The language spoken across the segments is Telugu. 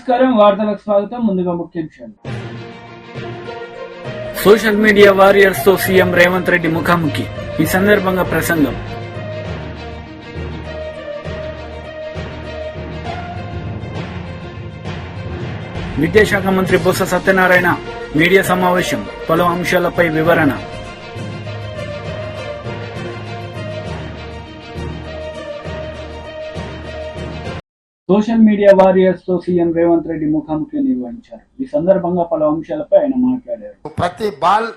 నమస్కారం, వార్తలకు స్వాగతం. ముందుగా ముఖ్యాంశాలు. సోషల్ మీడియా వారియర్స్ తో సీఎం రేవంత్ రెడ్డి ముఖాముఖి. ఈ సందర్భంగా ప్రసంగం. విద్యాశాఖ మంత్రి బొత్స సత్యనారాయణ మీడియా సమావేశం, పలు అంశాలపై వివరణ. సోషల్ మీడియా వారియర్స్ తో సీఎం రేవంత్ రెడ్డి ముఖాముఖి నిర్వహించారు. ఈ సందర్భంగా పలు అంశాలపై ఆయన మాట్లాడారు. ప్రతి బాల్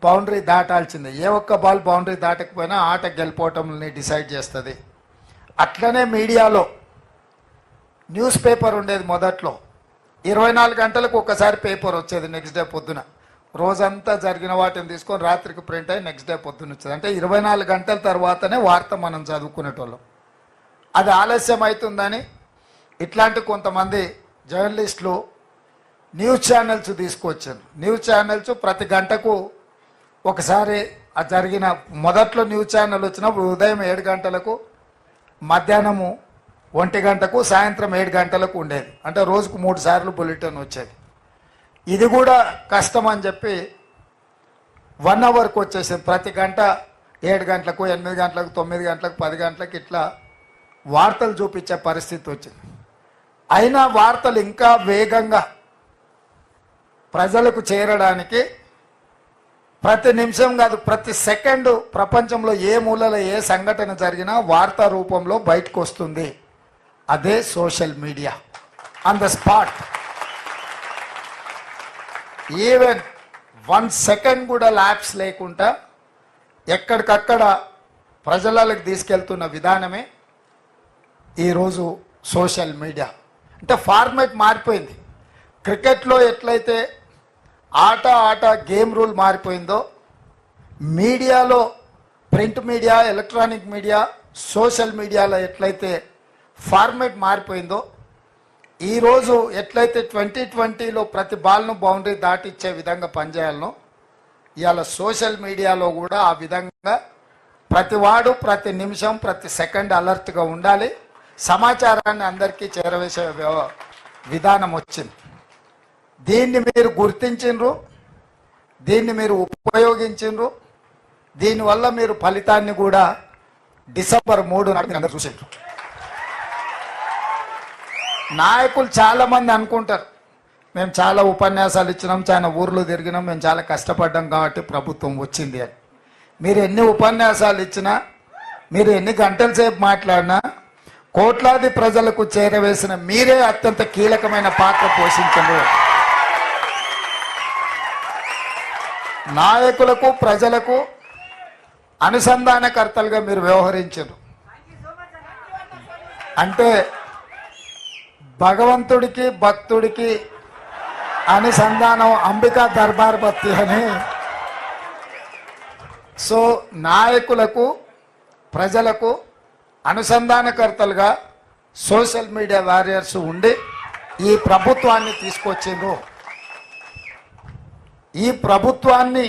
బౌండరీ దాటాల్సిందే. ఏ ఒక్క బాల్ బౌండరీ దాటకపోయినా ఆట గెలిపోవటంని డిసైడ్ చేస్తుంది. అట్లనే మీడియాలో న్యూస్ పేపర్ ఉండేది. మొదట్లో 24 గంటలకు ఒకసారి పేపర్ వచ్చేది. నెక్స్ట్ డే పొద్దున రోజంతా జరిగిన వాటిని తీసుకొని రాత్రికి ప్రింట్ అయ్యి నెక్స్ట్ డే పొద్దున వచ్చేది. అంటే 24 గంటల తర్వాతనే వార్త మనం చదువుకునేటోళ్ళం. అది ఆలస్యం అవుతుందని ఇట్లాంటి కొంతమంది జర్నలిస్టులు న్యూస్ ఛానల్స్ తీసుకొచ్చారు. న్యూస్ ఛానల్స్ ప్రతి గంటకు ఒకసారి ఆ జరిగిన మొదట్లో న్యూస్ ఛానల్ వచ్చినప్పుడు ఉదయం 7 గంటలకు, మధ్యాహ్నము 1 గంటకు, సాయంత్రం 7 గంటలకు ఉండేది. అంటే రోజుకు 3 సార్లు బులెటిన్ వచ్చేది. ఇది కూడా కష్టం అని చెప్పి 1 అవర్కి వచ్చేసింది. ప్రతి గంట 7 గంటలకు, 8 గంటలకు, 9 గంటలకు, 10 గంటలకు ఇట్లా వార్తలు చూపించే పరిస్థితి వచ్చింది. అయినా వార్తలు ఇంకా వేగంగా ప్రజలకు చేరడానికి ప్రతి నిమిషం కాదు, ప్రతి సెకండు ప్రపంచంలో ఏ మూలలో ఏ సంఘటన జరిగినా వార్తా రూపంలో బయటకు వస్తుంది. అదే social media. On the spot, even 1 second కూడా ల్యాప్స్ లేకుండా ఎక్కడికక్కడ ప్రజలకు తీసుకెళ్తున్న విధానమే ఈరోజు సోషల్ మీడియా. అంటే ఫార్మేట్ మారిపోయింది. క్రికెట్లో ఎట్లయితే ఆట గేమ్ రూల్ మారిపోయిందో, మీడియాలో print media, electronic media, social మీడియాలో ఎట్లయితే ఫార్మేట్ మారిపోయిందో, ఈరోజు ఎట్లయితే 2020లో ప్రతి బాల్ను బౌండరీ దాటిచ్చే విధంగా పనిచేయాలనో, ఇవాళ సోషల్ మీడియాలో కూడా ఆ విధంగా ప్రతివాడు ప్రతి నిమిషం ప్రతి సెకండ్ అలర్ట్గా ఉండాలి. సమాచారాన్ని అందరికీ చేరవేసే విధానం వచ్చింది. దీన్ని మీరు గుర్తించిండ్రు, దీన్ని మీరు ఉపయోగించిండ్రు. దీనివల్ల మీరు ఫలితాన్ని కూడా డిసెంబర్ 3 నాడు అందరూ చూసిండ్రు. నాయకులు చాలామంది అనుకుంటారు మేము చాలా ఉపన్యాసాలు ఇచ్చినాం, చాలా ఊర్లు తిరిగినాం, మేము చాలా కష్టపడ్డాం కాబట్టి ప్రభుత్వం వచ్చింది అని. మీరు ఎన్ని ఉపన్యాసాలు ఇచ్చినా, మీరు ఎన్ని గంటల సేపు మాట్లాడినా, కోట్లాది ప్రజలకు చేరవేసిన మీరే అత్యంత కీలకమైన పాత్ర పోషించారు. నాయకులకు ప్రజలకు అనుసంధానకర్తలుగా మీరు వ్యవహరించారు. అంటే భగవంతుడికి భక్తుడికి అనుసంధానం అంబికా దర్బార్ బత్తి అని. సో నాయకులకు ప్రజలకు అనుసంధానకర్తలుగా సోషల్ మీడియా వారియర్స్ ఉండి ఈ ప్రభుత్వాన్ని తీసుకొచ్చిండ్రు. ఈ ప్రభుత్వాన్ని,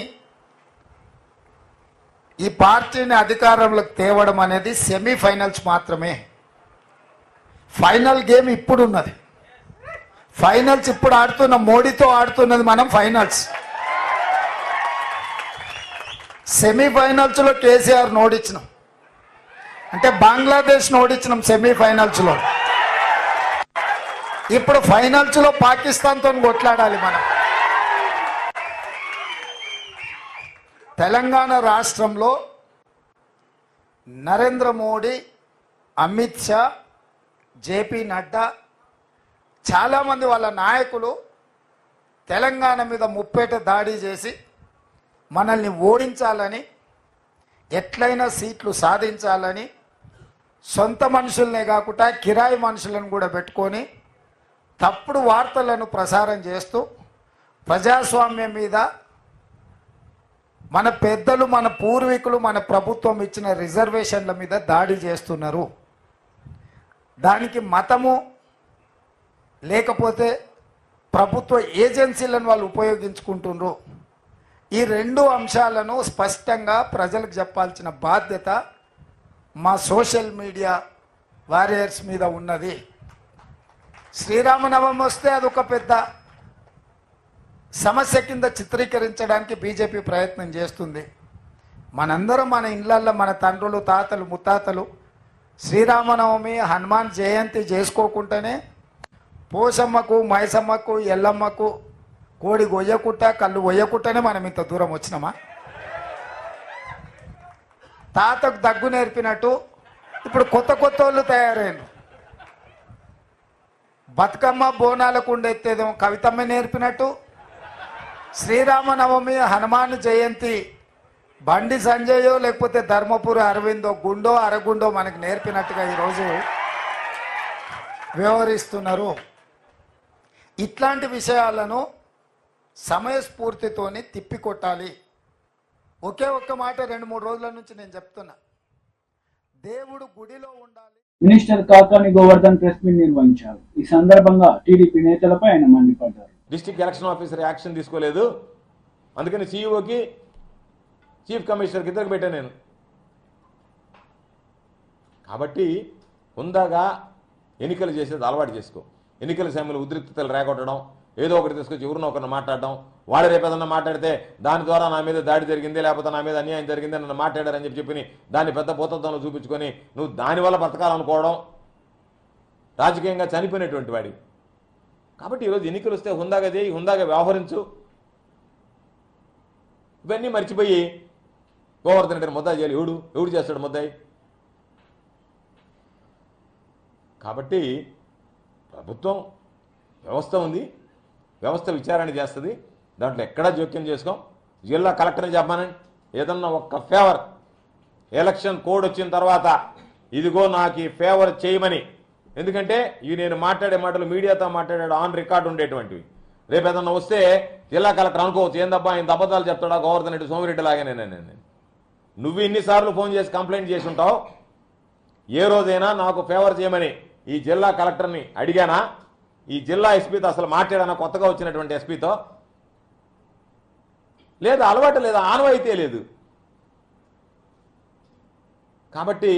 ఈ పార్టీని అధికారంలోకి తేవడం అనేది సెమీఫైనల్స్ మాత్రమే. ఫైనల్ గేమ్ ఇప్పుడు ఉన్నది. ఫైనల్స్ ఇప్పుడు ఆడుతున్న మోడీతో ఆడుతున్నది మనం ఫైనల్స్. సెమీఫైనల్స్లో కేసీఆర్ ఓడించినాం, అంటే బంగ్లాదేశ్ ఓడించినాం సెమీఫైనల్స్లో. ఇప్పుడు ఫైనల్స్లో పాకిస్తాన్తో కొట్లాడాలి మనం. తెలంగాణ రాష్ట్రంలో నరేంద్ర మోడీ, అమిత్ షా, జేపీ నడ్డా, చాలామంది వాళ్ళ నాయకులు తెలంగాణ మీద ముప్పేట దాడి చేసి మనల్ని ఓడించాలని, ఎట్లయినా సీట్లు సాధించాలని, సొంత మనుషులనే కాకుండా కిరాయి మనుషులను కూడా పెట్టుకొని తప్పుడు వార్తలను ప్రసారం చేస్తూ ప్రజాస్వామ్యం మీద, మన పెద్దలు, మన పూర్వీకులు, మన ప్రభుత్వం ఇచ్చిన రిజర్వేషన్ల మీద దాడి చేస్తున్నారు. దానికి మతము లేకపోతే ప్రభుత్వ ఏజెన్సీలను వాళ్ళు ఉపయోగించుకుంటున్నారు. ఈ 2 అంశాలను స్పష్టంగా ప్రజలకు చెప్పాల్సిన బాధ్యత మా సోషల్ మీడియా వారియర్స్ మీద ఉన్నది. శ్రీరామనవమి వస్తే అదొక పెద్ద సమస్య కింద చిత్రీకరించడానికి బీజేపీ ప్రయత్నం చేస్తుంది. మనందరం మన ఇళ్లల్లో మన తండ్రులు తాతలు ముత్తాతలు శ్రీరామనవమి హనుమాన్ జయంతి చేసుకోకుండానే పోషమ్మకు మైసమ్మకు ఎల్లమ్మకు కోడి గొయ్యకుట్ట కళ్ళు గొయ్యకుట్టనే మనం ఇంత దూరం వచ్చినామా? తాతకు దగ్గు నేర్పినట్టు ఇప్పుడు కొత్త కొత్త వాళ్ళు తయారైన బతుకమ్మ బోనాలకు ఉండెత్తేదేమో కవితమ్మ నేర్పినట్టు శ్రీరామనవమి హనుమాన్ జయంతి బండి సంజయో లేకపోతే ధర్మపురి అరవిందో గుండో అరగుండో మనకు నేర్పినట్టుగా ఈరోజు వ్యవహరిస్తున్నారు. ఇట్లాంటి విషయాలను సమయస్ఫూర్తితోని తిప్పికొట్టాలి. ఒకే ఒక్క మాట 2-3 రోజుల నుంచి నేను చెప్తున్నా, దేవుడు గుడిలో ఉండాలి. Minister Kakani Govardhan press meet నిర్వహించారు. ఈ సందర్భంగా టీడీపీ నేతలపై ఆయన మండిపడ్డారు. డిస్ట్రిక్ట్ ఎలక్షన్ ఆఫీసర్ యాక్షన్ తీసుకోలేదు, అందుకని సీఈఓకి చీఫ్ కమిషనర్కి ఇద్దరికి పెట్టాను నేను. కాబట్టి హుందాగా ఎన్నికలు చేసేది అలవాటు చేసుకో. ఎన్నికల సమయంలో ఉద్రిక్తతలు రేగొట్టడం, ఏదో ఒకటి తీసుకొచ్చి ఎవరినో ఒకరిని మాట్లాడడం, వాడు రేపు ఏదన్నా మాట్లాడితే దాని ద్వారా నా మీద దాడి జరిగింది లేకపోతే నా మీద అన్యాయం జరిగింది నన్ను మాట్లాడారని చెప్పి దాన్ని పెద్ద పోతత్వంలో చూపించుకొని నువ్వు దానివల్ల బతకాలనుకోవడం రాజకీయంగా చనిపోయినటువంటి వాడి. కాబట్టి ఈరోజు ఎన్నికలు వస్తే హుందాగా చేయి, హుందాగా వ్యవహరించు. ఇవన్నీ మర్చిపోయి గోవర్ధన్ రెడ్డిని ముద్దాయి చేయాలి. ఎవడు చేస్తాడు ముద్దాయి? కాబట్టి ప్రభుత్వం వ్యవస్థ ఉంది, వ్యవస్థ విచారణ చేస్తుంది, దాంట్లో ఎక్కడా జోక్యం చేసుకోం. జిల్లా కలెక్టర్ని చెప్పానండి, ఏదన్నా ఒక్క ఫేవర్ ఎలక్షన్ కోడ్ వచ్చిన తర్వాత ఇదిగో నాకు ఈ ఫేవర్ చేయమని. ఎందుకంటే ఇవి నేను మాట్లాడే మాటలు మీడియాతో మాట్లాడాడు ఆన్ రికార్డు ఉండేటువంటివి. రేపు ఏదన్నా వస్తే జిల్లా కలెక్టర్ అనుకోవచ్చు, ఏందబ్బా ఇంత అబద్ధాలు చెప్తాడా గోవర్ధన్ రెడ్డి సోమిరెడ్డి లాగానే. నువ్వు ఇన్నిసార్లు ఫోన్ చేసి కంప్లైంట్ చేసి ఉంటావు. ఏ రోజైనా నాకు ఫేవర్ చేయమని ఈ జిల్లా కలెక్టర్ని అడిగానా? ఈ జిల్లా ఎస్పీతో అసలు మాట్లాడానా? కొత్తగా వచ్చినటువంటి ఎస్పీతో లేదా? అలవాటు లేదా? ఆనవాయితీ లేదు. కాబట్టి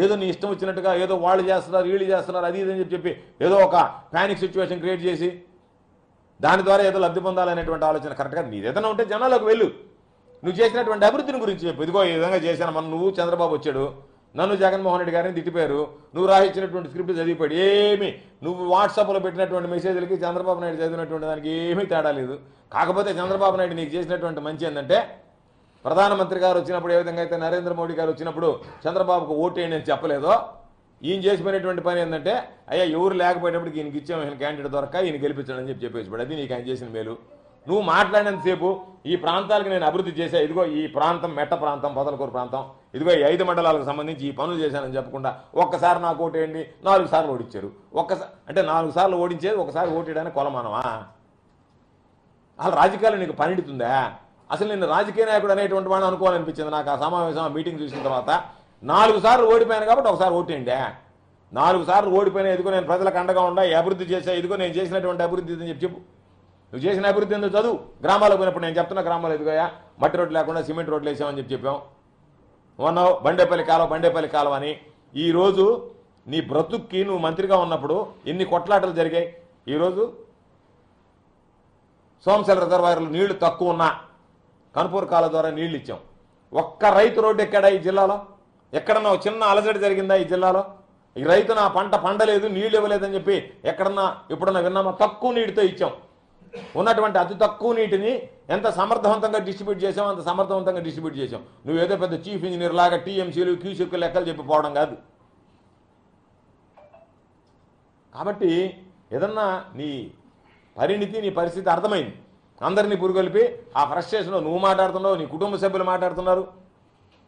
ఏదో నీ ఇష్టం వచ్చినట్టుగా ఏదో వాళ్ళు చేస్తున్నారు వీళ్ళు చేస్తున్నారు అది ఇది అని చెప్పి ఏదో ఒక ప్యానిక్ సిచ్యువేషన్ క్రియేట్ చేసి దాని ద్వారా ఏదో లబ్ధి పొందాలనేటువంటి ఆలోచన కరెక్ట్గా నీ ఏదైనా ఉంటే జనాలకు వెళ్ళు. నువ్వు చేసినటువంటి అభివృద్ధిని గురించి చెప్పు. ఇదిగో ఈ విధంగా చేశాను. మన నువ్వు చంద్రబాబు వచ్చాడు, నన్ను జగన్మోహన్ రెడ్డి గారిని తిట్టిపోయారు, నువ్వు రాయించినటువంటి స్క్రిప్ట్ చదివిపోయాడు. ఏమి నువ్వు వాట్సాప్లో పెట్టినటువంటి మెసేజ్లకి చంద్రబాబు నాయుడు చదివినటువంటి దానికి ఏమీ తేడా లేదు. కాకపోతే చంద్రబాబు నాయుడు నీకు చేసినటువంటి మంచి ఏంటంటే ప్రధానమంత్రి గారు వచ్చినప్పుడు ఏ విధంగా అయితే నరేంద్ర మోడీ గారు వచ్చినప్పుడు చంద్రబాబుకు ఓటేయండి అని చెప్పలేదో, ఈయన చేసిపోయినటువంటి పని ఏంటంటే అయ్యా ఎవరు లేకపోయేటప్పుడు ఈయనకి ఇచ్చాము, ఈయన క్యాండిడేట్ దొరక ఈయన గెలిపించడం అని చెప్పేసి అది నీకు ఆయన చేసిన మేలు. నువ్వు మాట్లాడినంతసేపు ఈ ప్రాంతాలకు నేను అభివృద్ధి చేశా, ఇదిగో ఈ ప్రాంతం మెట్ట ప్రాంతం పొదలకూరు ప్రాంతం, ఇదిగో ఈ 5 మండలాలకు సంబంధించి ఈ పనులు చేశానని చెప్పకుండా ఒక్కసారి నాకు ఓటేయండి 4 సార్లు ఓడించారు. ఒక్కసారి అంటే 4 సార్లు ఓడించేది ఒకసారి ఓటేయడానికి కొలమానమా? అసలు రాజకీయాలు నీకు పనిడుతుందా? అసలు నేను రాజకీయ నాయకుడు అనేటువంటి వాడిని అనుకోవాలనిపించింది నాకు ఆ సమావేశం ఆ మీటింగ్ చూసిన తర్వాత. 4 సార్లు ఓడిపోయాను కాబట్టి ఒకసారి ఓటేయండి. 4 సార్లు ఓడిపోయినా ఇదిగో నేను ప్రజలకు అండగా ఉండా ఈ అభివృద్ధి చేశా, ఇదిగో నేను చేసినటువంటి అభివృద్ధి అని చెప్పు. నువ్వు చేసిన అభివృద్ధి ఎందుకు చదువు. గ్రామాలకు పోయినప్పుడు నేను చెప్తున్నా, గ్రామాలు ఎదుగోయా మట్టి రోడ్లు లేకుండా సిమెంట్ రోడ్లు వేసామని చెప్పాం. మొన్న బండేపల్లి కాలువ అని. ఈరోజు నీ బ్రతుక్కి నువ్వు మంత్రిగా ఉన్నప్పుడు ఎన్ని కొట్లాటలు జరిగాయి. ఈరోజు సోమశల రిజర్వాయర్లు నీళ్లు తక్కువ ఉన్నా కనుపూర్ కాలువ ద్వారా నీళ్లు ఇచ్చాం. ఒక్క రైతు రోడ్డు ఎక్కడా ఈ జిల్లాలో? ఎక్కడన్నా ఒక చిన్న అలజడి జరిగిందా ఈ జిల్లాలో? ఈ రైతు నా పంట పండలేదు నీళ్లు ఇవ్వలేదని చెప్పి ఎక్కడన్నా ఎప్పుడన్నా విన్నామా? తక్కువ నీటితో ఇచ్చాం. ఉన్నటువంటి అతి తక్కువ నీటిని ఎంత సమర్థవంతంగా డిస్ట్రిబ్యూట్ చేసామో అంత సమర్థవంతంగా డిస్ట్రిబ్యూట్ చేసాం. నువ్వు ఏదో పెద్ద చీఫ్ ఇంజనీర్ లాగా టీఎంసీలు క్యూసెక్లు లెక్కలు చెప్పిపోవడం కాదు. కాబట్టి ఏదన్నా నీ పరిణితి నీ పరిస్థితి అర్థమైంది. అందరినీ పురుగొలిపి ఆ ఫ్రస్ట్రేషన్లో నువ్వు మాట్లాడుతున్నావు, నీ కుటుంబ సభ్యులు మాట్లాడుతున్నారు.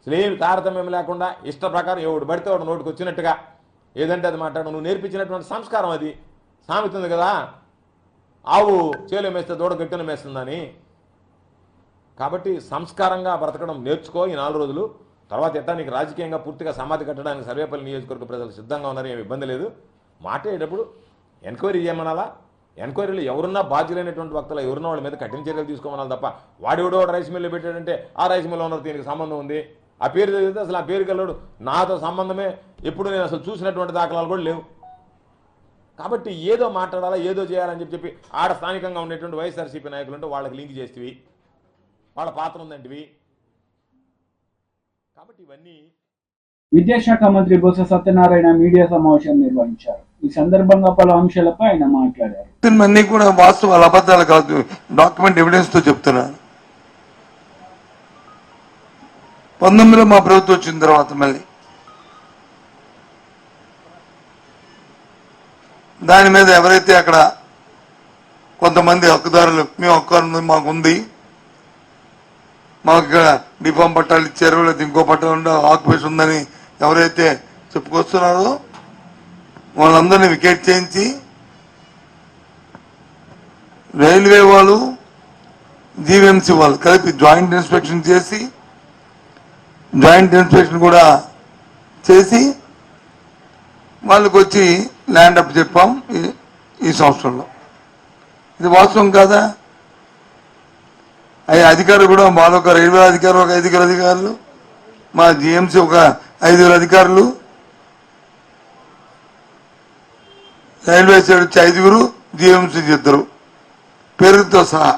అసలు ఏమి తారతమ్యం లేకుండా ఇష్ట ప్రకారం ఎవడు పడితే వాడు నోటికి వచ్చినట్టుగా ఏదంటే అది మాట్లాడడం నువ్వు నేర్పించినటువంటి సంస్కారం. అది సామెత ఉంది కదా, ఆవు చేలు మేస్తే దూడ గట్టిన మేస్తుందని. కాబట్టి సంస్కారంగా బ్రతకడం నేర్చుకో ఈ 4 రోజులు. తర్వాత ఎట్టా నీకు రాజకీయంగా పూర్తిగా సమాధి కట్టడానికి సర్వేపల్లి నియోజకవర్గ ప్రజలు సిద్ధంగా ఉన్నారు, ఏమి ఇబ్బంది లేదు. మాట్లాడేటప్పుడు ఎంక్వైరీ చేయమనాలా? ఎంక్వైరీలు ఎవరున్నా బాధ్యులైనటువంటి వక్తలు ఎవరున్నా వాళ్ళ మీద కఠిన చర్యలు తీసుకోమనాలి తప్ప వాడెవడో రైస్ మిల్లు పెట్టాడంటే ఆ రైస్ మిల్ ఓనర్ దీనికి సంబంధం ఉంది, ఆ పేరు చదివితే అసలు ఆ పేరు గెలడు, నాతో సంబంధమే ఎప్పుడు నేను అసలు చూసినటువంటి దాఖలాలు కూడా లేవు. కాబట్టి ఏదో మాట్లాడాలా ఏదో చేయాలని చెప్పి ఆడ స్థానికంగా ఉండేటువంటి వైఎస్ఆర్సీపీ నాయకులు ఉంటే వాళ్ళకి లింక్ చేస్తేవి, వాళ్ళ పాత్ర ఉందంటివి. కాబట్టి ఇవన్నీ. విద్యాశాఖ మంత్రి బొత్స సత్యనారాయణ మీడియా సమావేశం నిర్వహించారు. ఈ సందర్భంగా పలు అంశాలపై ఆయన మాట్లాడారు. అన్ని కూడా వాస్తవాలు అబద్ధాలు కాదు, డాక్యుమెంట్ ఎవిడెన్స్ తో చెప్తున్నారు. 19లో మా ప్రభుత్వం వచ్చిన తర్వాత మళ్ళీ దాని మీద ఎవరైతే అక్కడ కొంతమంది హక్కుదారులు, మేము హక్కు మాకుంది, మాకు ఇక్కడ డిఫామ్ పట్టాలు ఇచ్చారు, లేదా ఇంకో పట్టాలు ఆక్యుపేషన్ ఉందని ఎవరైతే చెప్పుకొస్తున్నారో వాళ్ళందరినీ వికెట్ చేయించి రైల్వే వాళ్ళు జీవీఎంసీ వాళ్ళు కలిపి జాయింట్ ఇన్స్పెక్షన్ చేసి కూడా చేసి వాళ్ళకి వచ్చి ల్యాండ్ అప్ చెప్పాం ఈ సంవత్సరంలో. ఇది వాస్తవం కాదా? అధికారులు కూడా మాదొక రైల్వే అధికారులు ఒక 5 అధికారులు, మా జీఎంసీ ఒక 5 అధికారులు, రైల్వే సైడ్ వచ్చి 5, జీఎంసీ 2 పేరుతో సహా.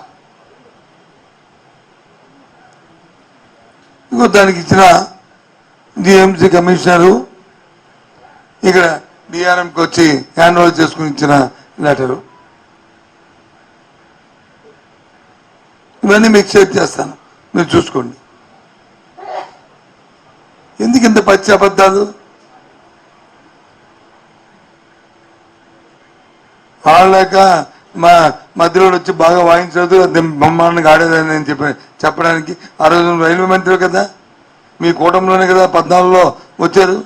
ఇంకో దానికి ఇచ్చిన జీఎంసీ కమిషనరు ఇక్కడ డిఆర్ఎంకి వచ్చి హ్యాండ్ ఓవర్ చేసుకుని ఇచ్చిన లెటరు. ఇవన్నీ మీకు షేర్ చేస్తాను, మీరు చూసుకోండి. ఎందుకు ఇంత పచ్చి అబద్ధాలు? ఆడలేక మా మధ్యలో వచ్చి బాగా వాయించదు, బ్రహ్మాండంగా ఆడేదని నేను చెప్పడానికి. ఆ రోజు రైల్వే మంత్రి కదా, మీ కూటమిలోనే కదా 14లో వచ్చారు.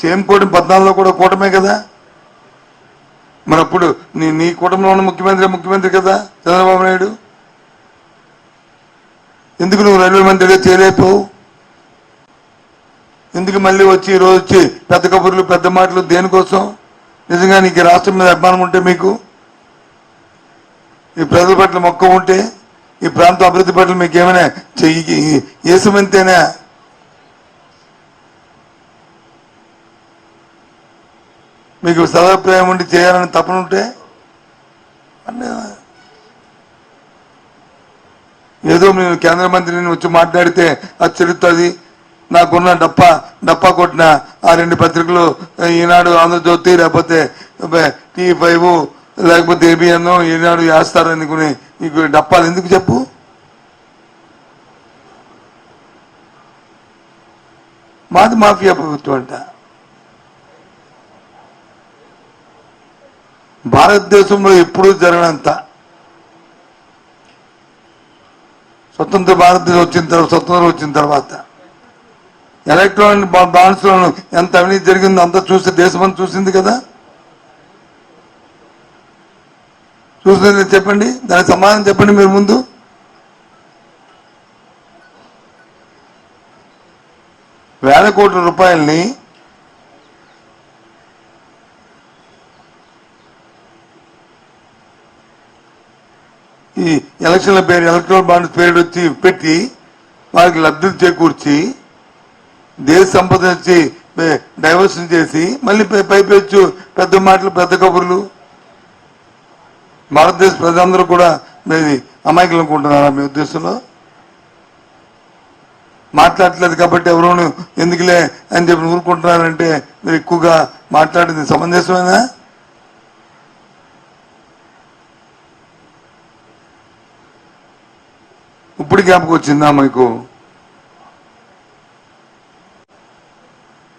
సేమ్ కూటమి 14లో కూడా కూటమే కదా. మరి అప్పుడు నీ కూటమిలో ఉన్న ముఖ్యమంత్రి కదా చంద్రబాబు నాయుడు. ఎందుకు నువ్వు రైల్వే మంత్రిగా చేరైపోవు? ఎందుకు మళ్ళీ వచ్చి ఈరోజు వచ్చి పెద్ద కబుర్లు పెద్ద మాటలు దేనికోసం? నిజంగా నీకు రాష్ట్రం మీద అభిమానం ఉంటే, మీకు ఈ ప్రజల పట్ల మక్కువ ఉంటే, ఈ ప్రాంతం అభివృద్ధి పట్ల మీకు ఏమైనా ఏసమంతేనా? మీకు సదాభిప్రాయం ఉండి చేయాలని తపనుంటే ఏదో నేను కేంద్ర మంత్రిని వచ్చి మాట్లాడితే అది చెల్లుతుంది. నాకున్న డప్పా కొట్టిన ఆ 2 పత్రికలు, ఈనాడు, ఆంధ్రజ్యోతి, లేకపోతే T5 లేకపోతే ఏబిఎన్, ఈనాడు వేస్తారనుకుని నీకు డప్పాలు ఎందుకు చెప్పు? మాది మాఫియా ప్రభుత్వం అంట. భారతదేశంలో ఎప్పుడూ జరగనంత స్వతంత్రం వచ్చిన తర్వాత ఎలక్ట్రానిక్ బాండ్స్ లో ఎంత అవినీతి జరిగిందో అంతా చూస్తే దేశమంతా చూసింది కదా. చూసింది చెప్పండి, దానికి సమాధానం చెప్పండి మీరు ముందు. వేల కోట్ల రూపాయల్ని ఈ ఎలక్షన్ల పేరు, ఎలక్ట్రల్ బాండ్స్ పేరు వచ్చి పెట్టి వారికి లబ్ధులు చేకూర్చి దేశ సంపద వచ్చి డైవర్షన్ చేసి మళ్ళీ పైపెచ్చు పెద్ద మాటలు పెద్ద కబుర్లు. భారతదేశ ప్రజలందరూ కూడా మీది అమాయకులు అనుకుంటున్నారా మీ ఉద్దేశంలో? మాట్లాడట్లేదు కాబట్టి ఎవరూ ఎందుకులే అని చెప్పి ఊరుకుంటున్నారంటే మీరు ఎక్కువగా మాట్లాడింది సమంజసమేనా? ఇప్పుడు జ్ఞాపకం వచ్చిందా మీకు?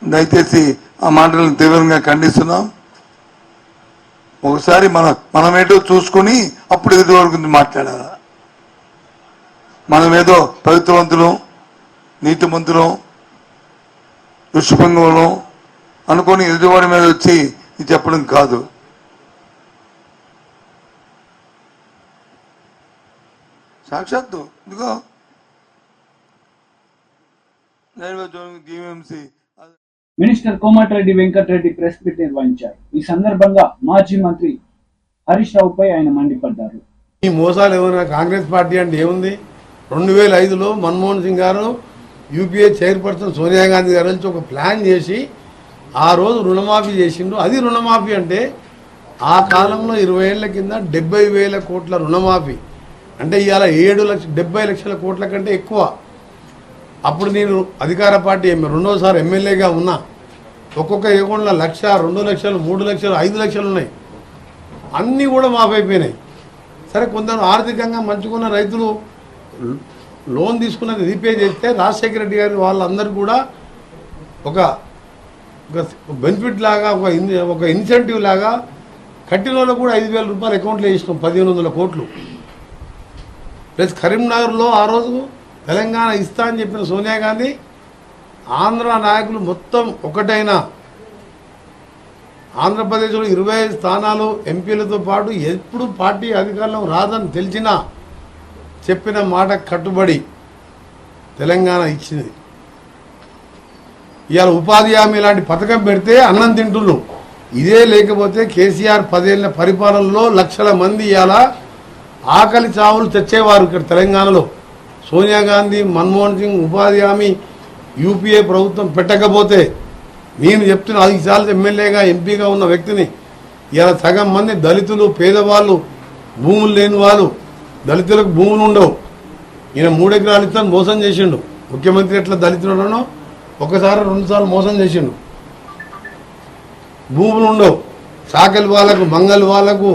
దయచేసి ఆ మాటలను తీవ్రంగా ఖండిస్తున్నాం. ఒకసారి మనమేటో చూసుకుని అప్పుడు ఎదుటి వరకు మాట్లాడాలా. మనమేదో పవిత్రవంతులం, నీతిమంతులం, ఋషిపంగంలో అనుకొని ఎదుటివాడి మీద వచ్చి ఇది చెప్పడం కాదు. సాక్షాత్తు ఇదిగో GVMC minister Komatireddy Venkatreddy press meet నిర్వహించారు. ఈ సందర్భంగా మాజీ మంత్రి హరీష్ రావుపై ఆయన మండిపడ్డారు. ఈ మోసాలు ఏమైనా కాంగ్రెస్ పార్టీ అంటే ఏముంది? 2005లో మన్మోహన్ సింగ్ గారు, యూపీఏ చైర్పర్సన్ సోనియా గాంధీ గారు వచ్చి ఒక ప్లాన్ చేసి ఆ రోజు రుణమాఫీ చేసిండు. అది రుణమాఫీ అంటే ఆ కాలంలో 20 ఏళ్ల కింద 70,000 కోట్ల రుణమాఫీ అంటే ఇవాళ 70 లక్షల కోట్ల కంటే ఎక్కువ. అప్పుడు నేను అధికార పార్టీ రెండోసారి ఎమ్మెల్యేగా ఉన్నా. ఒక్కొక్క ఏకొండల 1,00,000, 2 లక్షలు, 3 లక్షలు, 5 లక్షలు ఉన్నాయి. అన్నీ కూడా మాఫీ అయిపోయినాయి. సరే, కొందరు ఆర్థికంగా మంచుకున్న రైతులు లోన్ తీసుకున్నది రీపే చేస్తే రాజశేఖర రెడ్డి గారి వాళ్ళందరూ కూడా ఒక బెనిఫిట్ లాగా ఒక ఇన్సెంటివ్ లాగా కట్టిన వాళ్ళకు కూడా 5,000 రూపాయలు అకౌంట్లో వేసినాం, 1,500 కోట్లు. ప్లస్ కరీంనగర్లో ఆ రోజు తెలంగాణ ఇస్తా అని చెప్పిన సోనియా గాంధీ ఆంధ్ర నాయకులు మొత్తం ఒకటైన ఆంధ్రప్రదేశ్లో 25 స్థానాలు ఎంపీలతో పాటు ఎప్పుడు పార్టీ అధికారంలో రాదని తెలిసినా చెప్పిన మాట కట్టుబడి తెలంగాణ ఇచ్చింది. ఇవాళ ఉపాధి హామీ లాంటి పథకం పెడితే అన్నం తింటున్నాం. ఇదే లేకపోతే కేసీఆర్ 10 ఏళ్ల పరిపాలనలో లక్షల మంది ఇవాళ ఆకలి చావులు తెచ్చేవారు ఇక్కడ తెలంగాణలో. సోనియా గాంధీ, మన్మోహన్ సింగ్ ఉపాధి హామీ యూపీఏ ప్రభుత్వం పెట్టకపోతే నేను చెప్తున్న 5 సార్లు ఎమ్మెల్యేగా ఎంపీగా ఉన్న వ్యక్తిని ఇలా సగం మంది దళితులు, పేదవాళ్ళు, భూములు లేని వాళ్ళు, దళితులకు భూములు ఉండవు. ఈయన 3 ఎకరాలు ఇస్తాను మోసం చేసిండు. ముఖ్యమంత్రి ఎట్లా దళితులను ఒకసారి 2 సార్లు మోసం చేసిండు. భూములు ఉండవు, చాకలి వాళ్ళకు, మంగళి వాళ్ళకు,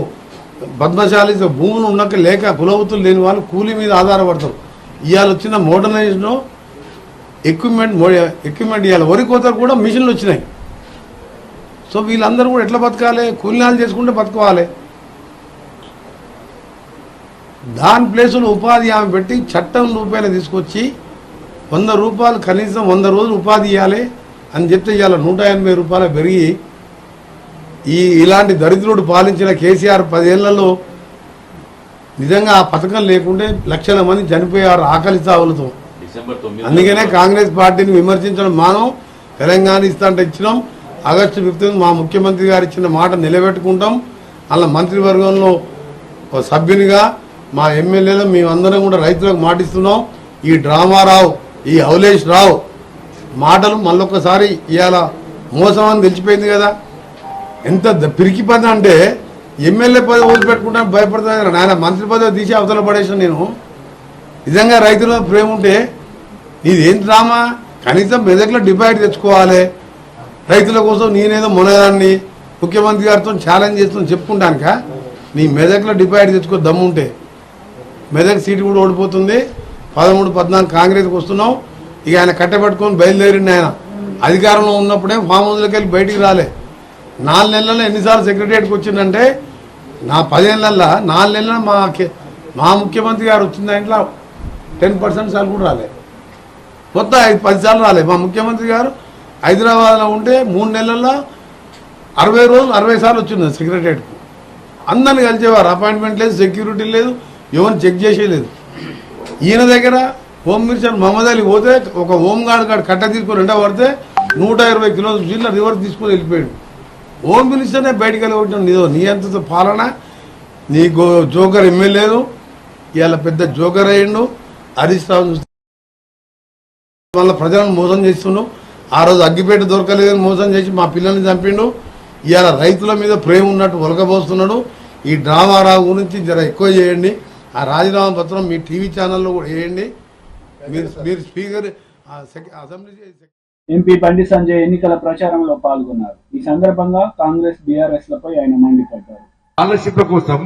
పద్మశాలి భూములు ఉండక లేక కులవృత్తులు లేని వాళ్ళు కూలీ మీద ఆధారపడతారు. ఇవాళ వచ్చిన మోడర్నైజేషన్ ఎక్విప్మెంట్ ఇవాళ వరి కోతలు కూడా మిషన్లు వచ్చినాయి. సో వీళ్ళందరూ కూడా ఎట్లా బతకాలి? కూలీనాలు చేసుకుంటే బతకవాలి. దాని ప్లేసులో ఉపాధి హామీ పెట్టి చట్టం రూపాయలు తీసుకొచ్చి 100 రూపాయలు కనీసం 100 రోజులు ఉపాధి ఇవ్వాలి అని చెప్తే ఇవాళ 180 రూపాయలు పెరిగి ఇలాంటి దరిద్రుడు పాలించిన కేసీఆర్ 10 ఏళ్లలో నిజంగా ఆ పథకం లేకుంటే లక్షల మంది చనిపోయారు ఆకలి చావులతో. అందుకనే కాంగ్రెస్ పార్టీని విమర్శించడం మానం. తెలంగాణ ఇస్తాంటే ఇచ్చినాం. ఆగస్టు 15 మా ముఖ్యమంత్రి గారు ఇచ్చిన మాట నిలబెట్టుకుంటాం. అలా మంత్రివర్గంలో సభ్యునిగా మా ఎమ్మెల్యేలు మేమందరం కూడా రైతులకు మాటిస్తున్నాం. ఈ డ్రామారావు, ఈ అవలేష్ రావు మాటలు మళ్ళొక్కసారి ఇవాళ మోసం అని తెలిసిపోయింది కదా. ఎంత పిరికి పని అంటే ఎమ్మెల్యే పదవి వదిలిపెట్టుకుంటాను భయపడుతుంది. ఆయన మంత్రి పదవి తీసి అవతల పడేసిన నేను. నిజంగా రైతుల ప్రేమ ఉంటే ఇదేం డ్రామా? కనీసం మెదక్లో డిపాజిట్ తెచ్చుకోవాలి. రైతుల కోసం నేనేదో మునగాన్ని ముఖ్యమంత్రి గారితో ఛాలెంజ్ చేస్తున్నా చెప్పుకుంటానుక. నీ మెదక్లో డిపాజిట్ తెచ్చుకో దమ్ముంటే. మెదక్ సీటు కూడా ఓడిపోతుంది. 13, 14 కాంగ్రెస్కి వస్తున్నాం. ఇక ఆయన కట్టబెట్టుకొని బయలుదేరిండి. ఆయన అధికారంలో ఉన్నప్పుడే ఫామ్ హౌస్లోకి వెళ్ళి బయటికి రాలే. 4 నెలల్లో ఎన్నిసార్లు సెక్రటరియట్కి వచ్చిందంటే నా 10 ఏళ్ళల్లో 4 నెలల మా ముఖ్యమంత్రి గారు వచ్చిన దాంట్లో 10% సార్లు కూడా రాలే. మొత్తం 10 సార్లు రాలే. మా ముఖ్యమంత్రి గారు హైదరాబాద్లో ఉంటే 3 నెలల్లో 60 రోజులు 60 సార్లు వచ్చింది సెక్రటరియట్కు. అందరిని కలిసేవారు. అపాయింట్మెంట్ లేదు, సెక్యూరిటీ లేదు, ఎవరిని చెక్ చేసేయలేదు. ఈయన దగ్గర హోమ్ మినిస్టర్ మహమ్మద్ అలీ పోతే ఒక హోంగార్డ్ గార్డ్ కట్ట తీసుకొని రెండో పడితే 120 కిలోమీటర్ల జిల్లా రివర్స్ తీసుకొని వెళ్ళిపోయాడు. హోమ్ మినిస్టర్నే బయటికి వెళ్ళి నీదో నీ అంత పాలన. నీ జోకర్ ఎమ్మెల్యేలు ఇవాళ పెద్ద జోకర్ అయ్యిండు. హరీష్ రావు మళ్ళీ ప్రజలను మోసం చేస్తుండు. ఆ రోజు అగ్గిపేట దొరకలేదని మోసం చేసి మా పిల్లల్ని చంపిండు. ఇవాళ రైతుల మీద ప్రేమ ఉన్నట్టు ఒలకబోస్తున్నాడు. ఈ డ్రామారావు గురించి జర ఎక్కువ చేయండి. ఆ రాజీనామా పత్రం మీ టీవీ ఛానల్లో కూడా వేయండి. మీరు speaker assembly MP Bandi Sanjay ఎన్నికల ప్రచారంలో పాల్గొన్నారు. ఈ సందర్భంగా కాంగ్రెస్, బీఆర్ఎస్ లపై ఆయన మండిపడ్డారు. స్కాలర్షిప్ల కోసం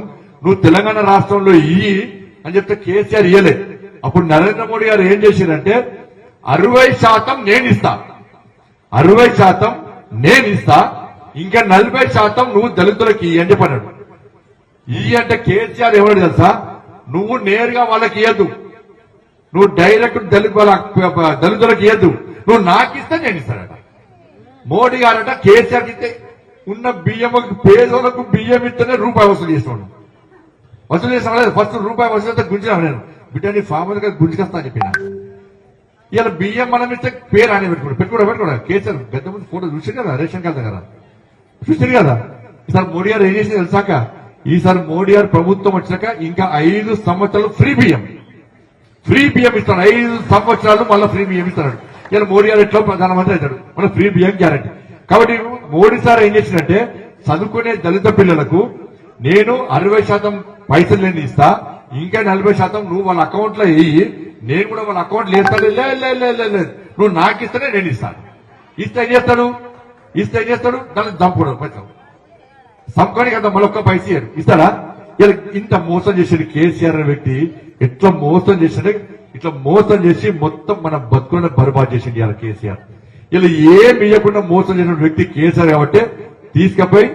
నువ్వు తెలంగాణ రాష్ట్రంలో ఇయ్యి అని చెప్తే కేసీఆర్ ఇయ్యలే. అప్పుడు నరేంద్ర మోడీ గారు ఏం చేశారంటే 60% నేను ఇస్తా, 60% నేను ఇస్తా, ఇంకా 40% నువ్వు దళితులకి ఇయ్యి అని చెప్పాడు. ఇయ్యి అంటే కేసీఆర్ ఎవరు తెలుసా? నువ్వు నేరుగా వాళ్ళకి ఇయ్యద్దు, నువ్వు డైరెక్ట్ దళితులకు ఇయ్యద్దు, నువ్వు నాకు ఇస్తే నేను ఇస్తాడట. మోడీ గారట కేసీఆర్ ఇస్తే ఉన్న బియ్యం పేదోళ్లకు బియ్యం ఇస్తేనే రూపాయి వసూలు చేస్తున్నాడు. వసూలు చేసిన ఫస్ట్ రూపాయి వసూలు చేస్తే గుంజినా నేను బిడ్డని ఫార్మర్ గా గుంజుకొస్తా అని చెప్పిన. ఇలా బియ్యం మనం ఇస్తే పేరు ఆయన పెట్టుకోవడం కేసీఆర్ పెద్ద ముందు ఫోటో చూసారు కదా రేషన్ కార్డు దగ్గర చూసారు కదా. ఈసారి మోడీ గారు ఏం చేసి తెలిసాక, ఈసారి మోడీ గారు ప్రభుత్వం వచ్చాక ఇంకా 5 సంవత్సరాలు ఫ్రీ బియ్యం ఇస్తాడు. 5 సంవత్సరాలు మళ్ళీ ఫ్రీ బియ్యం ఇస్తాడు. ఇలా మోడీ గారు ఎట్లా ప్రధానమంత్రి అవుతాడు, మన ఫ్రీ బియ్యం గ్యారెంటీ. కాబట్టి మోడీ సార్ ఏం చేసినట్టే చదువుకునే దళిత పిల్లలకు నేను 60% పైసలు నేను ఇస్తా, ఇంకా 40% నువ్వు వాళ్ళ అకౌంట్ లో వేయి, నేను కూడా వాళ్ళ అకౌంట్ లో వేస్తాను. లేదు నువ్వు నాకు ఇస్తేనే నేను ఇస్తాను. ఇస్తే ఏం చేస్తాడు దాన్ని చంపుకోవడం పైసలు సంకొని కదా మళ్ళొక్క పైస ఇస్తాడా? ఇలా ఇంత మోసం చేసాడు కేసీఆర్ అనే వ్యక్తి. ఎట్లా మోసం చేశాడు, ఇట్లా మోసం చేసి మొత్తం మన బతుకులను బర్బాద్ చేసింది ఇలా కేసీఆర్. ఇలా ఏం ఇవ్వకుండా మోసం చేసిన వ్యక్తి కేసీఆర్ కాబట్టి తీసుకుపోయి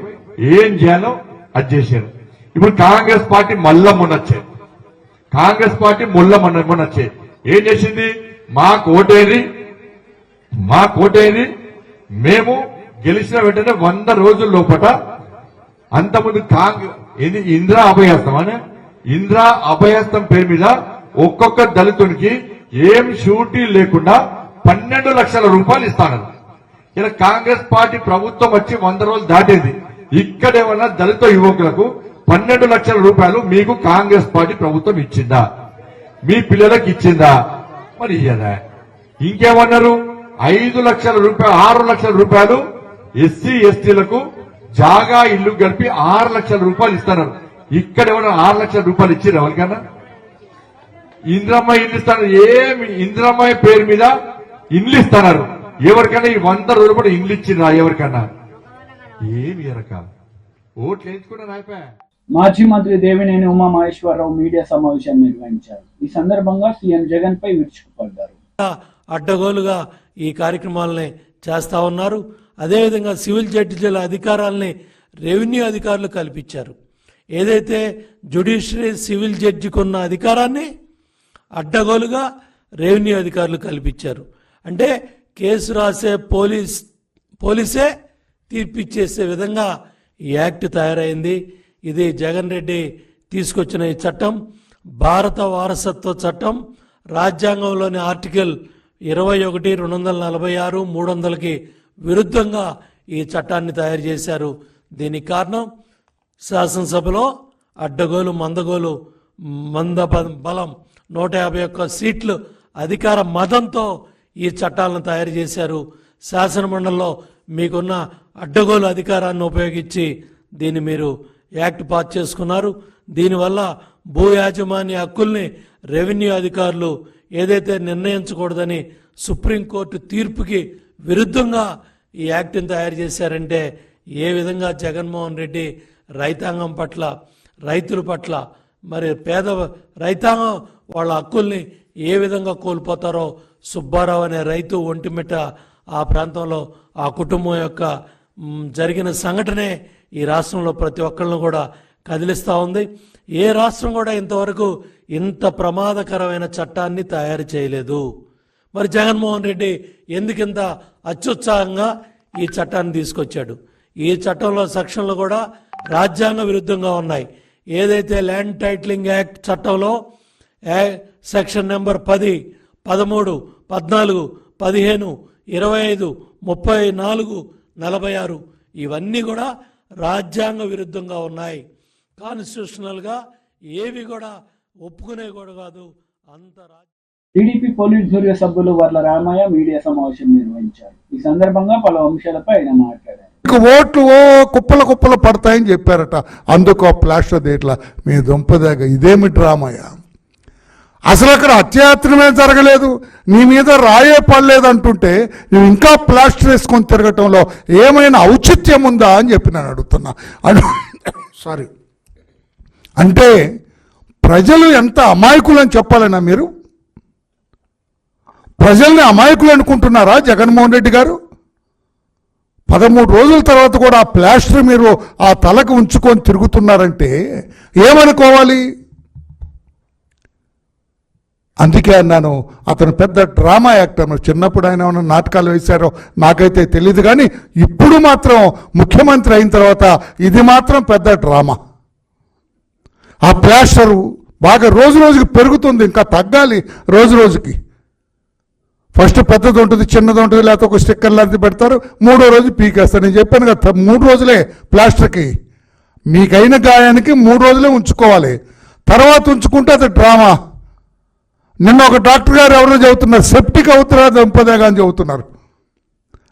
ఏం చేయాలో అది చేశారు. ఇప్పుడు కాంగ్రెస్ పార్టీ మళ్ళా మొన్నొచ్చాయి. మొన్నొచ్చాయి ఏం చేసింది? మా కోటేది మేము గెలిచిన వెంటనే 100 రోజుల లోపల అంతకుముందు ఇది ఇందిరా అభయహస్తం పేరు మీద ఒక్కొక్క దళితునికి ఏం షూరిటీ లేకుండా 12 లక్షల రూపాయలు ఇస్తాను. ఇలా కాంగ్రెస్ పార్టీ ప్రభుత్వం వచ్చి 100 రోజులు దాటేది. ఇక్కడేమన్నా దళిత యువకులకు 12 లక్షల రూపాయలు మీకు కాంగ్రెస్ పార్టీ ప్రభుత్వం ఇచ్చిందా? మీ పిల్లలకు ఇచ్చిందా? మరి ఇయ్యదా? ఇంకేమన్నారు? 5 లక్షల రూపాయలు 6 లక్షల రూపాయలు ఎస్సీ ఎస్టీలకు జాగా ఇల్లు కలిపి 6 లక్షల రూపాయలు ఇస్తున్నారు. ఇక్కడ ఏమన్నా 6 లక్షల రూపాయలు ఇచ్చారు ఎవరికన్నా? ఇందిరమ్మ ఇల్లు ఇస్తున్నారు. ఏమి ఇందిరమ్మ పేరు మీద ఇల్లు ఇస్తున్నారు. ఎవరికైనా ఈ 100 రోజులు కూడా ఇల్లు ఇచ్చిరా? ఎవరికన్నా ఏమి ఎరక ఓట్లు వేయించుకున్నారు అయిపోయా. మాజీ మంత్రి దేవినేని ఉమామహేశ్వరరావు మీడియా సమావేశాన్ని నిర్వహించారు. ఈ సందర్భంగా సీఎం జగన్ పై విరుచుకుపడ్డారు. అడ్డగోలుగా ఈ కార్యక్రమాలని చేస్తా ఉన్నారు. అదేవిధంగా సివిల్ జడ్జిల అధికారాలని రెవెన్యూ అధికారులు కల్పించారు. ఏదైతే జ్యుడిషియరీ సివిల్ జడ్జికి ఉన్న అధికారాన్ని అడ్డగోలుగా రెవెన్యూ అధికారులు కల్పించారు. అంటే కేసు రాసే పోలీసే తీర్పిచ్చేసే విధంగా ఈ యాక్ట్ తయారైంది. ఇది జగన్ రెడ్డి తీసుకొచ్చిన ఈ చట్టం భారత వారసత్వ చట్టం. రాజ్యాంగంలోని ఆర్టికల్ 21, 246, 300కి విరుద్ధంగా ఈ చట్టాన్ని తయారు చేశారు. దీనికి కారణం శాసనసభలో అడ్డగోలు మందగోలు బలం 151 సీట్లు అధికార మదంతో ఈ చట్టాలను తయారు చేశారు. శాసనమండలిలో మీకున్న అడ్డగోలు అధికారాన్ని ఉపయోగించి దీన్ని మీరు యాక్ట్ పాస్ చేసుకున్నారు. దీనివల్ల భూ యాజమాన్య హక్కుల్ని రెవెన్యూ అధికారులు ఏదైతే నిర్ణయించకూడదని సుప్రీంకోర్టు తీర్పుకి విరుద్ధంగా ఈ యాక్ట్ని తయారు చేశారంటే ఏ విధంగా జగన్మోహన్ రెడ్డి రైతాంగం పట్ల, రైతుల పట్ల, మరి పేద రైతాంగం వాళ్ళ హక్కుల్ని ఏ విధంగా కోల్పోతారో సుబ్బారావు అనే రైతు ఒంటిమిట్ట ఆ ప్రాంతంలో ఆ కుటుంబం యొక్క జరిగిన సంఘటనే ఈ రాష్ట్రంలో ప్రతి ఒక్కళ్ళను కూడా కదిలిస్తూ ఉంది. ఏ రాష్ట్రం కూడా ఇంతవరకు ఇంత ప్రమాదకరమైన చట్టాన్ని తయారు చేయలేదు. మరి జగన్మోహన్ రెడ్డి ఎందుకింత అత్యుత్సాహంగా ఈ చట్టాన్ని తీసుకొచ్చాడు? ఈ చట్టంలో సెక్షన్లు కూడా రాజ్యాంగ విరుద్ధంగా ఉన్నాయి. ఏదైతే ల్యాండ్ టైటిలింగ్ యాక్ట్ చట్టంలో సెక్షన్ నెంబర్ 10, 13, 14, 15, 25, 34, 46 ఇవన్నీ కూడా రాజ్యాంగ విరుద్ధంగా ఉన్నాయి. కాన్స్టిట్యూషనల్గా ఏవి కూడా ఒప్పుకునే కూడా కాదు. అంత టీడీపీ పోలిట్ బ్యూరో సభ్యులు వర్ల రామయ్య మీడియా సమావేశం నిర్వహించారు. ఈ సందర్భంగా పలు అంశాలపై ఆయన మాట్లాడారు. ఓట్లు కుప్పలు పడతాయని చెప్పారట. అందుకో ప్లాస్టర్ దేట్లా మీ దుంపదాగా ఇదేమి డ్రామాయా? అసలు అక్కడ హత్యాయత్నమే జరగలేదు, నీ మీద రాయే పడలేదు అంటుంటే నువ్వు ఇంకా ప్లాస్టర్ వేసుకొని తిరగటంలో ఏమైనా ఔచిత్యం ఉందా అని చెప్పి నేను అడుగుతున్నా. సారీ, అంటే ప్రజలు ఎంత అమాయకులని చెప్పాలన్నా మీరు? ప్రజల్ని అమాయకులు అనుకుంటున్నారా జగన్మోహన్ రెడ్డి గారు? 13 రోజుల తర్వాత కూడా ఆ ప్లాస్టర్ మీరు ఆ తలకు ఉంచుకొని తిరుగుతున్నారంటే ఏమనుకోవాలి? అందుకే అన్నాను, అతను పెద్ద డ్రామా యాక్టర్. చిన్నప్పుడు ఆయన ఏమైనా నాటకాలు వేశారో నాకైతే తెలియదు, కానీ ఇప్పుడు మాత్రం ముఖ్యమంత్రి అయిన తర్వాత ఇది మాత్రం పెద్ద డ్రామా. ఆ ప్లాస్టరు బాగా రోజు రోజుకి పెరుగుతుంది, ఇంకా తగ్గాలి రోజు రోజుకి. ఫస్ట్ పెద్దది ఉంటుంది, చిన్నది ఉంటుంది, లేకపోతే ఒక స్టిక్కర్ లాంటిది పెడతారు, 3వ రోజు పీకేస్తారు. నేను చెప్పాను కదా 3 రోజులే ప్లాస్టర్కి. మీకైన గాయానికి 3 రోజులే ఉంచుకోవాలి, తర్వాత ఉంచుకుంటే అది డ్రామా. నిన్న ఒక డాక్టర్ గారు ఎవరో చెబుతున్నారు, సెప్టిక్ అవుతున్నా దంపదేగా అని చెబుతున్నారు.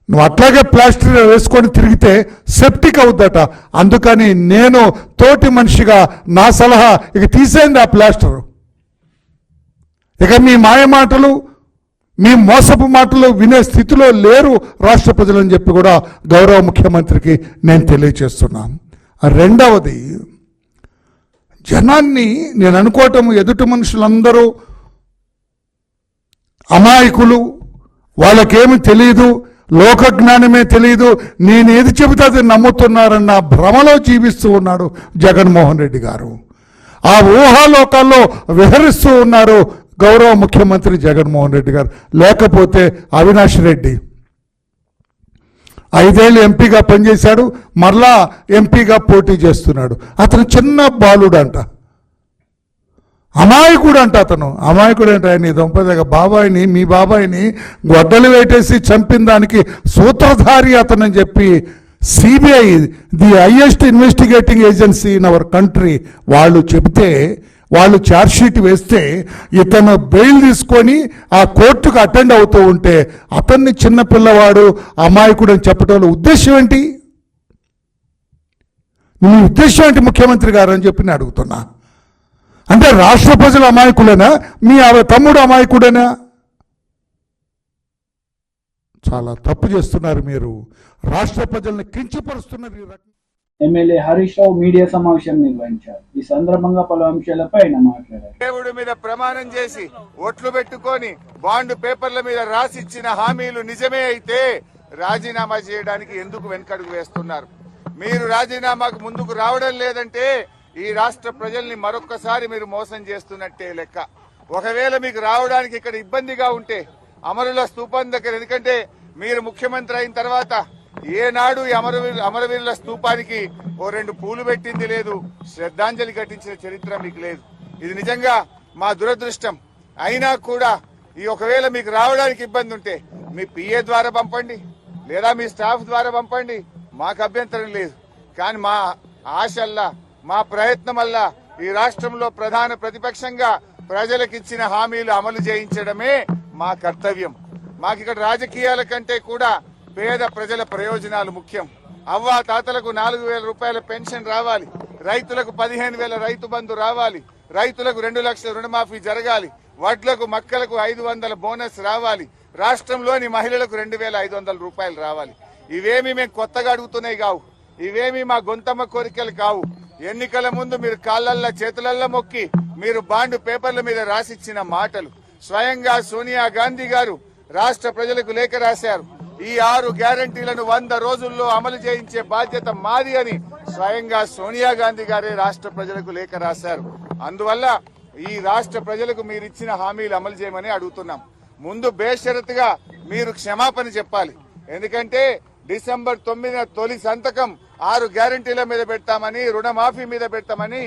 నువ్వు అట్లాగే ప్లాస్టర్ వేసుకొని తిరిగితే సెప్టిక్ అవుద్దట. అందుకని నేను తోటి మనిషిగా నా సలహా, ఇక తీసేయండి ఆ ప్లాస్టర్. ఇక మీ మాయ మాటలు, మీ మోసపు మాటలు వినే స్థితిలో లేరు రాష్ట్ర ప్రజలని చెప్పి కూడా గౌరవ ముఖ్యమంత్రికి నేను తెలియజేస్తున్నాను. రెండవది, జనాన్ని నేను అనుకోవటం ఎదుటి మనుషులందరూ అమాయకులు, వాళ్ళకేమి తెలియదు, లోకజ్ఞానమే తెలియదు, నేనేది చెబితే అది నమ్ముతున్నారన్న భ్రమలో జీవిస్తూ ఉన్నాడు జగన్మోహన్ రెడ్డి గారు. ఆ ఊహాలోకాల్లో విహరిస్తూ ఉన్నారు గౌరవ ముఖ్యమంత్రి జగన్మోహన్ రెడ్డి గారు. లేకపోతే అవినాష్ రెడ్డి 5 ఏళ్ళు ఎంపీగా పనిచేశాడు, మరలా ఎంపీగా పోటీ చేస్తున్నాడు. అతను చిన్న బాలుడు అంట, అమాయకుడు అంట. అతను అమాయకుడు అంటే ఆయన దొంపదగ బాబాయిని, మీ బాబాయిని గొడ్డలు వేటేసి చంపిన దానికి సూత్రధారి అతనని చెప్పి CBI, the highest investigating agency in our country, వాళ్ళు చెబితే, వాళ్ళు ఛార్జ్షీట్ వేస్తే ఇతను బెయిల్ తీసుకొని ఆ కోర్టుకు అటెండ్ అవుతూ ఉంటే అతన్ని చిన్నపిల్లవాడు, అమాయకుడు అని చెప్పడం ఉద్దేశం ఏంటి? మీ ఉద్దేశం ఏంటి ముఖ్యమంత్రి గారు అని చెప్పి నేను అడుగుతున్నా. అంటే రాష్ట్ర ప్రజలు అమాయకులేనా? మీ తమ్ముడు అమాయకుడేనా? చాలా తప్పు చేస్తున్నారు మీరు, రాష్ట్ర ప్రజల్ని కించపరుస్తున్నారు. ఎమ్మెల్యే హరీష్ రావు మీడియా సమావేశం నిర్వహించారు. ఈ సందర్భంగా పలు అంశాలపై ఆయన మాట్లాడారు. దేవుడి మీద ప్రమాణం చేసి ఓట్లు పెట్టుకొని బాండ్ పేపర్ల మీద రాసిచ్చిన హామీలు నిజమే అయితే రాజీనామా చేయడానికి ఎందుకు వెనకడుగు వేస్తున్నారు? మీరు రాజీనామాకు ముందుకు రావడం లేదంటే ఈ రాష్ట్ర ప్రజల్ని మరొక్కసారి మీరు మోసం చేస్తున్నట్టే లెక్క. ఒకవేళ మీకు రావడానికి ఇక్కడ ఇబ్బందిగా ఉంటే అమరుల స్తూపం దగ్గర, ఎందుకంటే మీరు ముఖ్యమంత్రి అయిన తర్వాత ఏనాడు ఈ అమరవీరుల స్తూపానికి 2 పూలు పెట్టింది లేదు, శ్రద్ధాంజలి ఘటించిన చరిత్ర మీకు లేదు. ఇది నిజంగా మా దురదృష్టం. అయినా కూడా ఈ ఒకవేళ మీకు రావడానికి ఇబ్బంది ఉంటే మీ పిఏ ద్వారా పంపండి, లేదా మీ స్టాఫ్ ద్వారా పంపండి, మాకు అభ్యంతరం లేదు. కానీ మా ఆశల్లా, మా ప్రయత్నం వల్ల ఈ రాష్ట్రంలో ప్రధాన ప్రతిపక్షంగా ప్రజలకిచ్చిన హామీలు అమలు చేయించడమే మా కర్తవ్యం. మాకు ఇక్కడ రాజకీయాల కంటే కూడా పేద ప్రజల ప్రయోజనాలు ముఖ్యం. అవ్వా తాతలకు 4,000 రూపాయల పెన్షన్ రావాలి, రైతులకు 15,000 రైతు బంధు రావాలి, రైతులకు 2 లక్షల రుణమాఫీ జరగాలి, వడ్లకు మక్కలకు 500 బోనస్ రావాలి, రాష్ట్రంలోని మహిళలకు 2,500 రూపాయలు రావాలి. ఇవేమి మేము కొత్తగా అడుగుతున్నాయి కావు, ఇవేమి మా గొంతమ్మ కోరికలు కావు. ఎన్నికల ముందు మీరు కాళ్ళల్లో చేతులల్లో మొక్కి మీరు బాండ్ పేపర్ల మీద రాసిచ్చిన మాటలు. స్వయంగా సోనియా గాంధీ గారు రాష్ట్ర ప్రజలకు లేఖ రాశారు. ఈ 6 గ్యారంటీలను 100 రోజుల్లో అమలు చేయించే బాధ్యత మాది అని స్వయంగా సోనియా గాంధీ గారే రాష్ట్ర ప్రజలకు లేఖ రాశారు. అందువల్ల ఈ రాష్ట్ర ప్రజలకు మీరు ఇచ్చిన హామీలు అమలు చేయమని అడుగుతున్నాం. ముందు బేషరతుగా మీరు క్షమాపణ చెప్పాలి. ఎందుకంటే డిసెంబర్ 9న తొలి సంతకం 6 గ్యారంటీల మీద పెడతామని, రుణమాఫీ మీద పెడతామని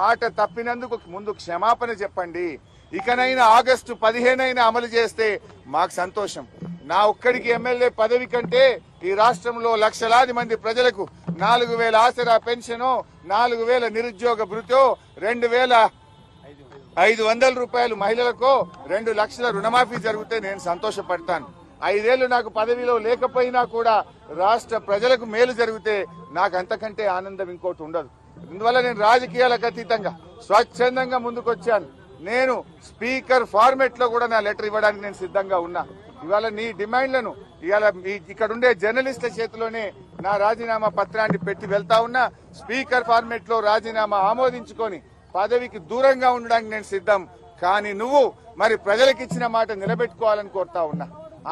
మాట తప్పినందుకు ముందు క్షమాపణ చెప్పండి. ఇకనైనా ఆగస్టు 15 అమలు చేస్తే మాకు సంతోషం. నా ఒక్కడికి ఎమ్మెల్యే పదవి కంటే ఈ రాష్ట్రంలో లక్షలాది మంది ప్రజలకు 4,000 ఆసరా పెన్షనో, 4,000 నిరుద్యోగ భృతో, 2,500 రూపాయలు మహిళలకో, 2 లక్షల రుణమాఫీ జరిగితే నేను సంతోషపడతాను. 5 ఏళ్లు నాకు పదవిలో లేకపోయినా కూడా రాష్ట్ర ప్రజలకు మేలు జరిగితే నాకు అంతకంటే ఆనందం ఇంకోటి ఉండదు. అందువల్ల నేను రాజకీయాలకు అతీతంగా స్వచ్ఛందంగా ముందుకొచ్చాను. నేను స్పీకర్ ఫార్మెట్ లో కూడా నా లెటర్ ఇవ్వడానికి నేను సిద్ధంగా ఉన్నా. ఇవాళ నీ డిమాండ్లను ఇవాళ ఇక్కడ ఉండే జర్నలిస్టుల చేతిలోనే నా రాజీనామా పత్రాన్ని పెట్టి వెళ్తా ఉన్నా. స్పీకర్ ఫార్మెట్ లో రాజీనామా ఆమోదించుకొని పదవికి దూరంగా ఉండడానికి నేను సిద్ధం. కానీ నువ్వు మరి ప్రజలకు ఇచ్చిన మాట నిలబెట్టుకోవాలని కోరుతా ఉన్నా.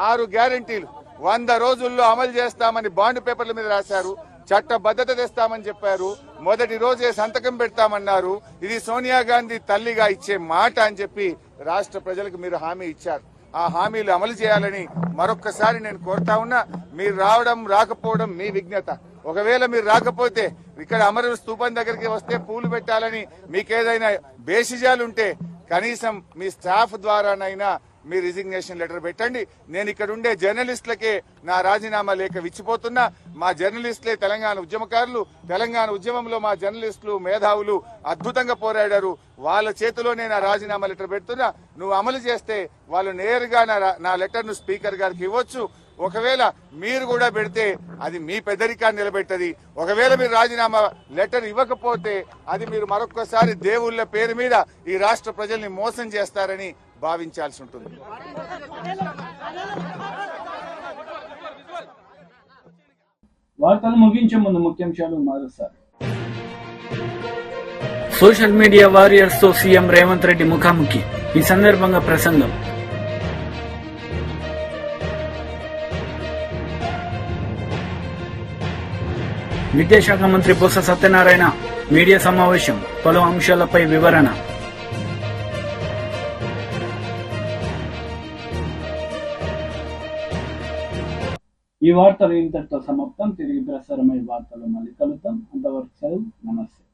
6 గ్యారంటీలు 100 రోజుల్లో అమలు చేస్తామని బాండ్ పేపర్ల మీద రాశారు. చట్టబద్ధత తెస్తామని చెప్పారు. మొదటి రోజే సంతకం పెడతామన్నారు. ఇది సోనియా గాంధీ తల్లిగా ఇచ్చే మాట అని చెప్పి రాష్ట్ర ప్రజలకు మీరు హామీ ఇచ్చారు. ఆ హామీలు అమలు చేయాలని మరొక్కసారి నేను కోరుతా ఉన్నా. మీరు రావడం రాకపోవడం మీ విజ్ఞత. ఒకవేళ మీరు రాకపోతే ఇక్కడ అమర స్తూపం దగ్గరికి వస్తే పూలు పెట్టాలని మీకేదైనా బేసిజాలుంటే కనీసం మీ స్టాఫ్ ద్వారానైనా మీ రిజిగ్నేషన్ లెటర్ పెట్టండి. నేను ఇక్కడ ఉండే జర్నలిస్టులకే నా రాజీనామా లేఖ విచ్చిపోతున్నా. మా జర్నలిస్టులే తెలంగాణ ఉద్యమకారులు. తెలంగాణ ఉద్యమంలో మా జర్నలిస్టులు, మేధావులు అద్భుతంగా పోరాడారు. వాళ్ళ చేతిలోనే నా రాజీనామా లెటర్ పెడుతున్నా. నువ్వు అమలు చేస్తే వాళ్ళు నేరుగా నా లెటర్ ను స్పీకర్ గారికి ఇవ్వచ్చు. ఒకవేళ మీరు కూడా పెడితే అది మీ పెద్దరికాన్ని నిలబెట్టది. ఒకవేళ మీరు రాజీనామా లెటర్ ఇవ్వకపోతే అది మీరు మరొక్కసారి దేవుళ్ళ పేరు మీద ఈ రాష్ట్ర ప్రజల్ని మోసం చేస్తారని భావించాల్సి ఉంటుంది. వార్తలు ముగించే ముందు ముఖ్యాంశాలు మరోసారి. సోషల్ మీడియా వారియర్స్ తో సీఎం రేవంత్ రెడ్డి ముఖాముఖి. ఈ సందర్భంగా ప్రసంగం. విద్యాశాఖ మంత్రి బొత్స సత్యనారాయణ మీడియా సమావేశం. పలు అంశాలపై వివరణ. ఈ వార్తలు ఇంతటితో సమాప్తం. తిరిగి ప్రసారమయ్యే వార్తలు మళ్ళీ కలుద్దాం. అంతవరకు సెలవు. నమస్తే.